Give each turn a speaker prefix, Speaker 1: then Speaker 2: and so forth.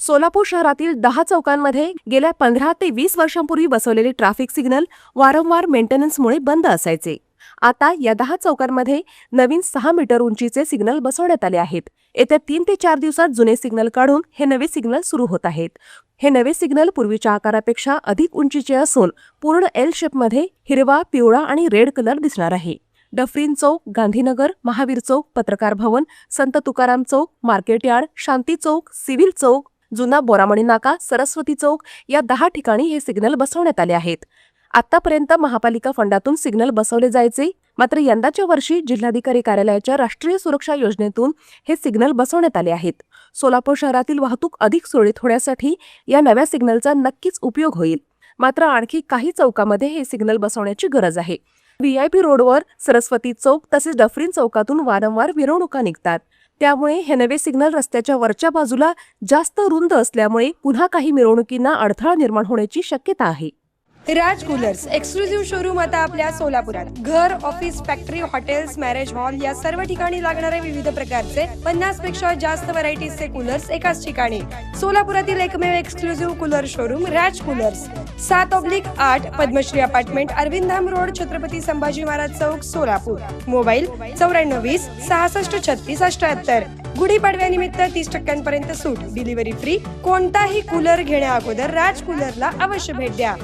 Speaker 1: सोलापूर शहरातील 10 चौकांमध्ये गेल्या 15 ते 20 वर्षांपूर्वी बसवलेले ट्रॅफिक सिग्नल वारंवार मेंटेनन्समुळे बंद असायचे. आता या 10 चौकांमध्ये नवीन 6 मीटर उंचीचे सिग्नल बसवण्यात आले आहेत. येत्या 3 ते 4 दिवसात जुने सिग्नल काढून हे नवे सिग्नल सुरू होत आहेत. हे नवे सिग्नल पूर्वीच्या आकारापेक्षा अधिक उंचीचे असून पूर्ण एल शेपमध्ये हिरवा, पिवळा आणि रेड कलर दिसणार आहे. डफरीन चौक, गांधीनगर, महावीर चौक, पत्रकार भवन, संत तुकाराम चौक, मार्केट यार्ड, शांती चौक, सिव्हिल चौक, जुना बोरामणी नाका, सरस्वती चौक या 10 ठिकाणी हे सिग्नल बसवण्यात आले आहेत. आतापर्यंत महापालिका फंडातून सिग्नल बसवले जायचे, मात्र यंदाच्या वर्षी जिल्हाधिकारी कार्यालयाच्या राष्ट्रीय सुरक्षा योजनेतून हे सिग्नल बसवण्यात आले आहेत. सोलापूर शहरातील वाहतूक अधिक सुरळीत होण्यासाठी या नव्या सिग्नलचा नक्कीच उपयोग होईल. मात्र आणखी काही चौकामध्ये हे सिग्नल बसवण्याची गरज आहे. VIP रोडवर सरस्वती चौक तसेच डफरीन चौकातून वारंवार मिरवणुका निघतात. त्यामुळे हे नवे सिग्नल रस्त्याच्या वरच्या बाजूला जास्त रुंद असल्यामुळे पुन्हा काही मिरवणुकींना अडथळा निर्माण होण्याची शक्यता आहे.
Speaker 2: राज कूलर्स एक्सक्लुझिव्ह शोरूम आता आपल्या सोलापुरात. घर, office, factory, hotels, marriage hall या सर्व ठिकाणी लागणारे विविध प्रकारचे 50 पेक्षा जास्त व्हरायटीजचे कूलर्स एकाच ठिकाणी. सोलापुरातील एकमेव exclusive cooler showroom Raj coolers. 7/8 Padmashri apartment, Arvind road, Chhatrapati Sambhaji Maharaj Chowk, Solapur. Mobile 9420 66 36 78. गुढीपाडव्यानिमित्त 30% सूट. Delivery free. कोणताही कूलर घेण्या अगोदर राज कूलरला अवश्य भेट द्या.